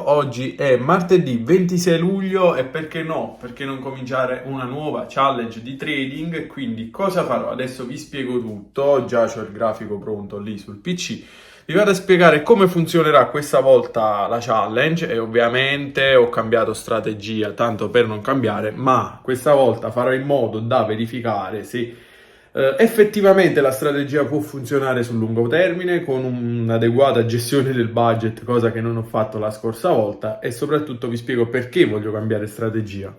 oggi è martedì 26 luglio e perché no? Perché non cominciare una nuova challenge di trading? Quindi cosa farò? Adesso vi spiego tutto, già ho il grafico pronto lì sul PC. Vi vado a spiegare come funzionerà questa volta la challenge e ovviamente ho cambiato strategia, tanto per non cambiare, ma questa volta farò in modo da verificare se effettivamente la strategia può funzionare sul lungo termine con un'adeguata gestione del budget, cosa che non ho fatto la scorsa volta, e soprattutto vi spiego perché voglio cambiare strategia.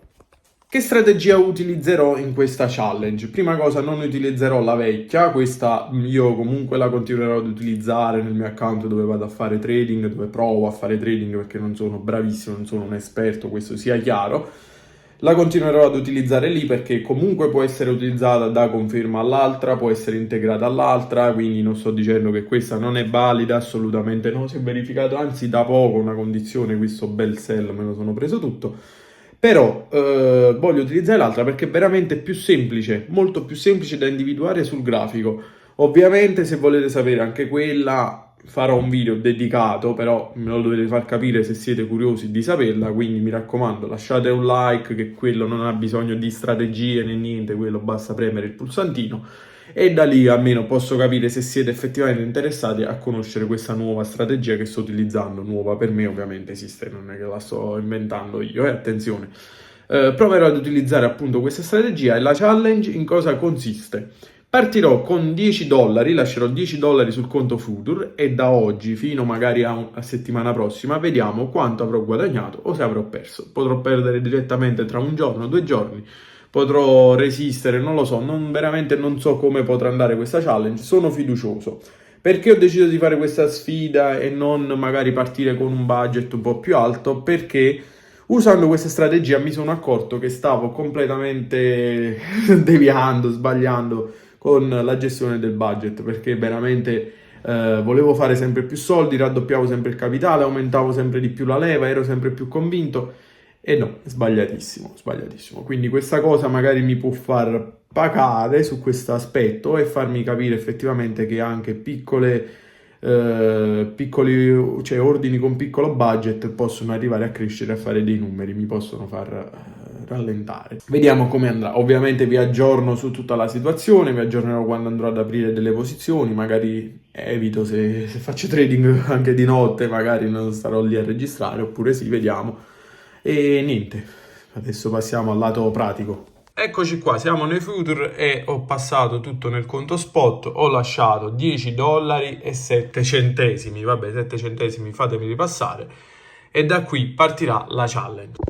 Che strategia utilizzerò in questa challenge? Prima cosa, non utilizzerò la vecchia, questa io comunque la continuerò ad utilizzare nel mio account dove vado a fare trading, dove provo a fare trading perché non sono bravissimo, non sono un esperto, questo sia chiaro. La continuerò ad utilizzare lì perché comunque può essere utilizzata da conferma all'altra, può essere integrata all'altra, quindi non sto dicendo che questa non è valida, assolutamente no, si è verificato, anzi da poco una condizione, questo bel sell me lo sono preso tutto, però voglio utilizzare l'altra perché è veramente più semplice, molto più semplice da individuare sul grafico. Ovviamente se volete sapere anche quella farò un video dedicato, però me lo dovete far capire se siete curiosi di saperla, quindi mi raccomando lasciate un like, che quello non ha bisogno di strategie né niente, quello basta premere il pulsantino e da lì almeno posso capire se siete effettivamente interessati a conoscere questa nuova strategia che sto utilizzando, nuova per me ovviamente esiste, non è che la sto inventando io, attenzione. Proverò ad utilizzare appunto questa strategia e la challenge in cosa consiste? Partirò con $10, lascerò $10 sul conto Future e da oggi fino magari a settimana prossima vediamo quanto avrò guadagnato o se avrò perso. Potrò perdere direttamente tra un giorno, 2 giorni, potrò resistere, non lo so, veramente non so come potrà andare questa challenge, sono fiducioso. Perché ho deciso di fare questa sfida e non magari partire con un budget un po' più alto? Perché usando questa strategia mi sono accorto che stavo completamente deviando, sbagliando con la gestione del budget, perché veramente volevo fare sempre più soldi, raddoppiavo sempre il capitale, aumentavo sempre di più la leva, ero sempre più convinto e no, sbagliatissimo, sbagliatissimo. Quindi questa cosa magari mi può far pagare su questo aspetto e farmi capire effettivamente che anche piccoli, cioè ordini con piccolo budget possono arrivare a crescere, a fare dei numeri, mi possono far rallentare. Vediamo come andrà. Ovviamente vi aggiorno su tutta la situazione, vi aggiornerò quando andrò ad aprire delle posizioni, magari evito se faccio trading anche di notte, magari non starò lì a registrare, oppure sì, vediamo. E niente, adesso passiamo al lato pratico. Eccoci qua, siamo nei future e ho passato tutto nel conto spot, ho lasciato $10,07, vabbè 7 centesimi fatemi ripassare e da qui partirà la challenge.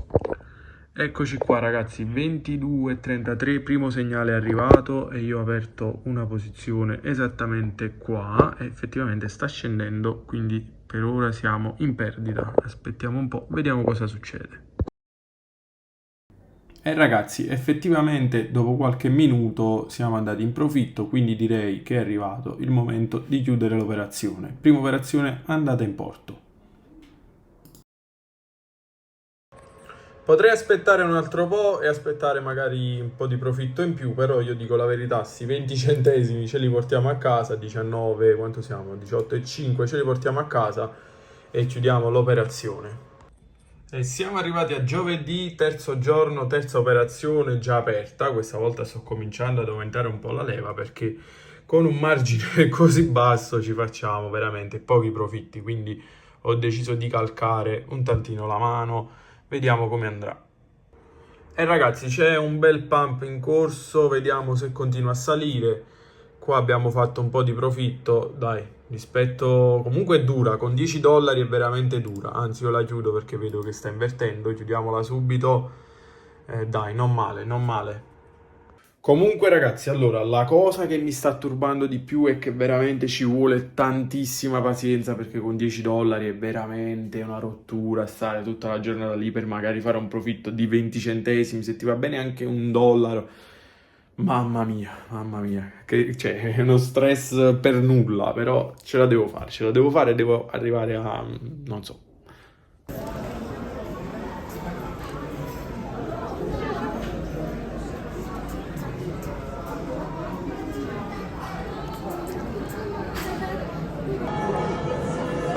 Eccoci qua ragazzi, 22,33, primo segnale è arrivato e io ho aperto una posizione esattamente qua e effettivamente sta scendendo, quindi per ora siamo in perdita, aspettiamo un po', vediamo cosa succede. E ragazzi, effettivamente dopo qualche minuto siamo andati in profitto, quindi direi che è arrivato il momento di chiudere l'operazione. Prima operazione andata in porto. Potrei aspettare un altro po' e aspettare magari un po' di profitto in più, però io dico la verità, sti 20 centesimi ce li portiamo a casa, 19, quanto siamo? 18,5, ce li portiamo a casa e chiudiamo l'operazione. E siamo arrivati a giovedì, terzo giorno, terza operazione già aperta. Questa volta sto cominciando ad aumentare un po' la leva perché con un margine così basso ci facciamo veramente pochi profitti. Quindi ho deciso di calcare un tantino la mano, vediamo come andrà. E ragazzi, c'è un bel pump in corso, vediamo se continua a salire. Qua abbiamo fatto un po' di profitto, dai, rispetto comunque è dura, con $10 è veramente dura, anzi io la chiudo perché vedo che sta invertendo, chiudiamola subito, dai, non male, non male. Comunque ragazzi, allora, la cosa che mi sta turbando di più è che veramente ci vuole tantissima pazienza perché con $10 è veramente una rottura stare tutta la giornata lì per magari fare un profitto di 20 centesimi, se ti va bene anche $1. Mamma mia, che, cioè, è uno stress per nulla, però ce la devo fare, devo arrivare a, non so.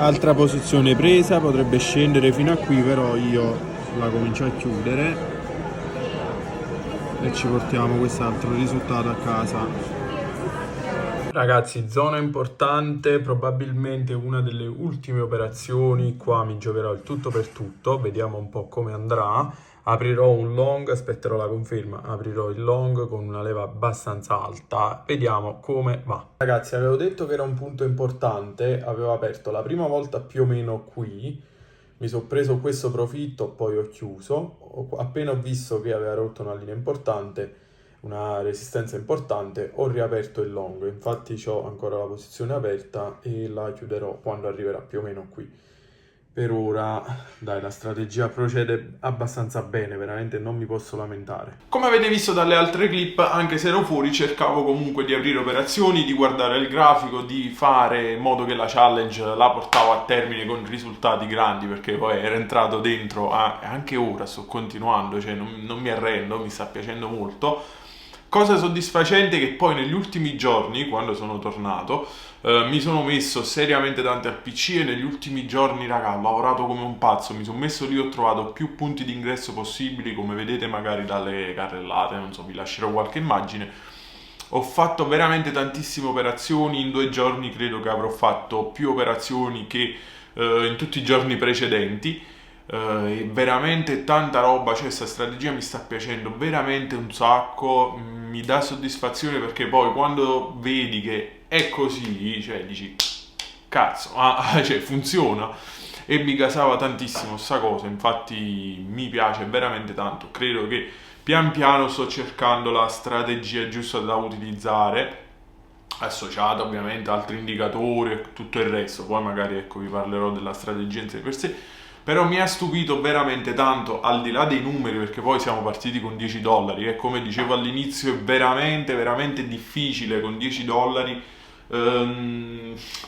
Altra posizione presa, potrebbe scendere fino a qui, però io la comincio a chiudere e ci portiamo quest'altro risultato a casa. Ragazzi, zona importante, probabilmente una delle ultime operazioni, qua mi giocherò il tutto per tutto, vediamo un po' come andrà. Aprirò un long, aspetterò la conferma, aprirò il long con una leva abbastanza alta, vediamo come va. Ragazzi, avevo detto che era un punto importante, avevo aperto la prima volta più o meno qui, mi sono preso questo profitto, poi ho chiuso, appena ho visto che aveva rotto una linea importante, una resistenza importante, ho riaperto il long, infatti ho ancora la posizione aperta e la chiuderò quando arriverà più o meno qui. Per ora, dai, la strategia procede abbastanza bene, veramente non mi posso lamentare. Come avete visto dalle altre clip, anche se ero fuori, cercavo comunque di aprire operazioni, di guardare il grafico, di fare in modo che la challenge la portavo a termine con risultati grandi, perché poi ero entrato dentro, anche ora sto continuando, cioè non mi arrendo, mi sta piacendo molto. Cosa soddisfacente che poi negli ultimi giorni, quando sono tornato, mi sono messo seriamente davanti al PC e negli ultimi giorni, raga, ho lavorato come un pazzo, mi sono messo lì, ho trovato più punti di ingresso possibili, come vedete magari dalle carrellate, non so, vi lascerò qualche immagine. Ho fatto veramente tantissime operazioni, in 2 giorni credo che avrò fatto più operazioni che in tutti i giorni precedenti. E veramente tanta roba, cioè questa strategia mi sta piacendo veramente un sacco, mi dà soddisfazione perché poi quando vedi che è così, cioè dici cazzo, cioè funziona e mi gasava tantissimo sta cosa, infatti mi piace veramente tanto, credo che pian piano sto cercando la strategia giusta da utilizzare, associata ovviamente a altri indicatori e tutto il resto, poi magari ecco vi parlerò della strategia in sé per sé. Però mi ha stupito veramente tanto, al di là dei numeri, perché poi siamo partiti con $10 e come dicevo all'inizio è veramente, veramente difficile con $10,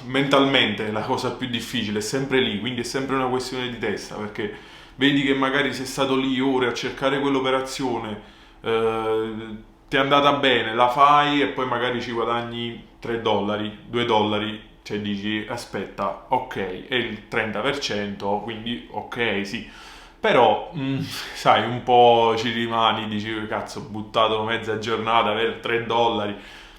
mentalmente la cosa più difficile è sempre lì, quindi è sempre una questione di testa, perché vedi che magari sei stato lì ore a cercare quell'operazione, ti è andata bene, la fai e poi magari ci guadagni $3, $2, cioè dici aspetta, ok, è il 30%, quindi ok, sì, però sai, un po' ci rimani, dici cazzo, ho buttato mezza giornata per $3,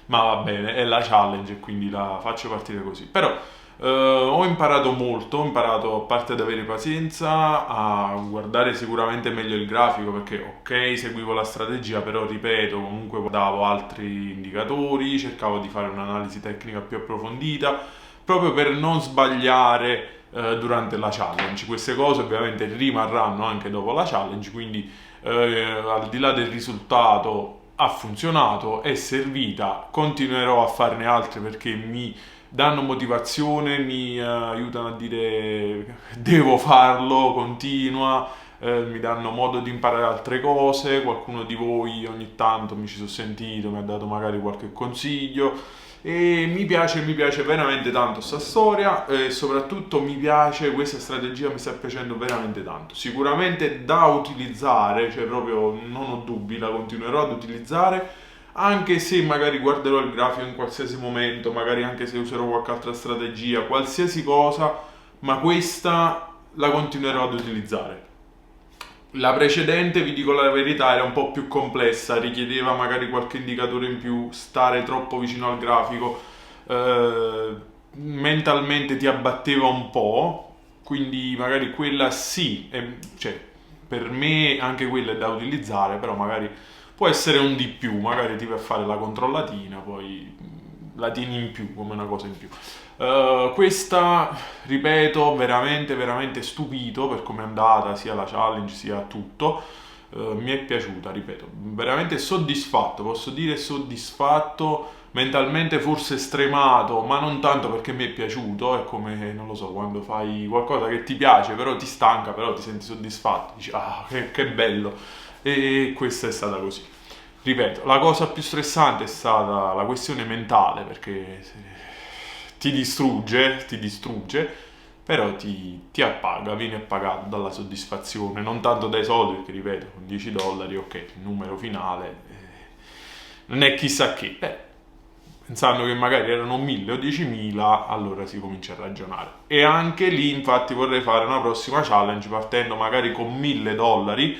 ma va bene, è la challenge e quindi la faccio partire così. Però ho imparato molto, ho imparato a parte ad avere pazienza, a guardare sicuramente meglio il grafico perché ok, seguivo la strategia, però ripeto, comunque guardavo altri indicatori, cercavo di fare un'analisi tecnica più approfondita, proprio per non sbagliare durante la challenge. Queste cose ovviamente rimarranno anche dopo la challenge, quindi al di là del risultato ha funzionato, è servita, continuerò a farne altre perché mi danno motivazione, mi aiutano a dire devo farlo, continua, mi danno modo di imparare altre cose, qualcuno di voi ogni tanto mi ci sono sentito, mi ha dato magari qualche consiglio e mi piace veramente tanto sta storia e soprattutto mi piace questa strategia, mi sta piacendo veramente tanto. Sicuramente da utilizzare, cioè proprio non ho dubbi, la continuerò ad utilizzare anche se magari guarderò il grafico in qualsiasi momento, magari anche se userò qualche altra strategia, qualsiasi cosa, ma questa la continuerò ad utilizzare. La precedente, vi dico la verità, era un po' più complessa, richiedeva magari qualche indicatore in più, stare troppo vicino al grafico, mentalmente ti abbatteva un po', quindi magari quella sì, cioè per me anche quella è da utilizzare, però magari può essere un di più, magari ti vai a fare la controllatina, poi la tieni in più come una cosa in più. Questa, ripeto, veramente, veramente stupito per come è andata, sia la challenge sia tutto. Mi è piaciuta, ripeto, veramente soddisfatto, posso dire soddisfatto, mentalmente forse stremato, ma non tanto perché mi è piaciuto, è come, non lo so, quando fai qualcosa che ti piace, però ti stanca, però ti senti soddisfatto, dici, ah, che bello, e questa è stata così. Ripeto, la cosa più stressante è stata la questione mentale, perché ti distrugge, però ti appaga, vieni appagato dalla soddisfazione, non tanto dai soldi, perché ripeto, con $10, ok, il numero finale non è chissà che, pensando che magari erano 1000 o 10.000, allora si comincia a ragionare. E anche lì infatti vorrei fare una prossima challenge partendo magari con $1000,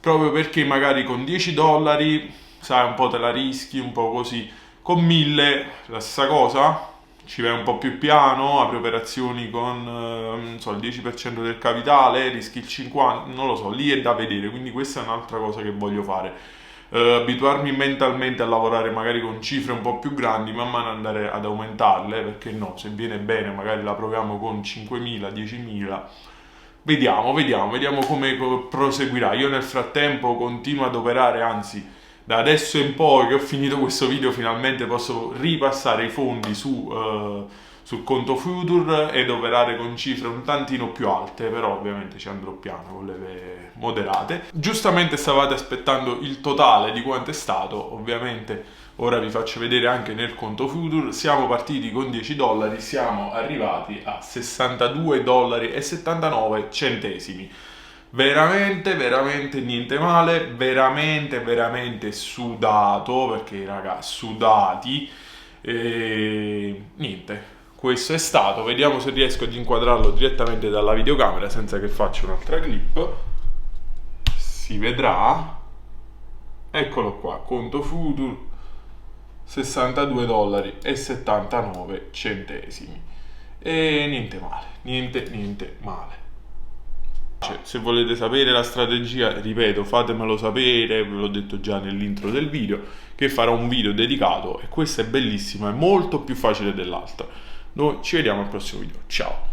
proprio perché magari con $10, sai, un po' te la rischi, un po' così. Con 1000 la stessa cosa, ci vai un po' più piano, apri operazioni con non so, il 10% del capitale, rischi il 50%, non lo so, lì è da vedere, quindi questa è un'altra cosa che voglio fare. Abituarmi mentalmente a lavorare magari con cifre un po' più grandi, man mano andare ad aumentarle, perché no, se viene bene magari la proviamo con 5.000, 10.000. Vediamo come proseguirà. Io nel frattempo continuo ad operare, anzi, da adesso in poi che ho finito questo video, finalmente posso ripassare i fondi sul conto Future ed operare con cifre un tantino più alte, però ovviamente ci andrò piano con le moderate. Giustamente stavate aspettando il totale di quanto è stato, ovviamente ora vi faccio vedere anche nel conto Future. Siamo partiti con $10, siamo arrivati a $62,79. Veramente niente male, veramente sudato, perché raga, sudati, e niente, questo è stato. Vediamo se riesco ad inquadrarlo direttamente dalla videocamera senza che faccia un'altra clip. Si vedrà, eccolo qua, conto Future, $62,79. E niente male. Se volete sapere la strategia, ripeto, fatemelo sapere, ve l'ho detto già nell'intro del video, che farò un video dedicato, e questo è bellissimo, è molto più facile dell'altro. Noi ci vediamo al prossimo video, ciao!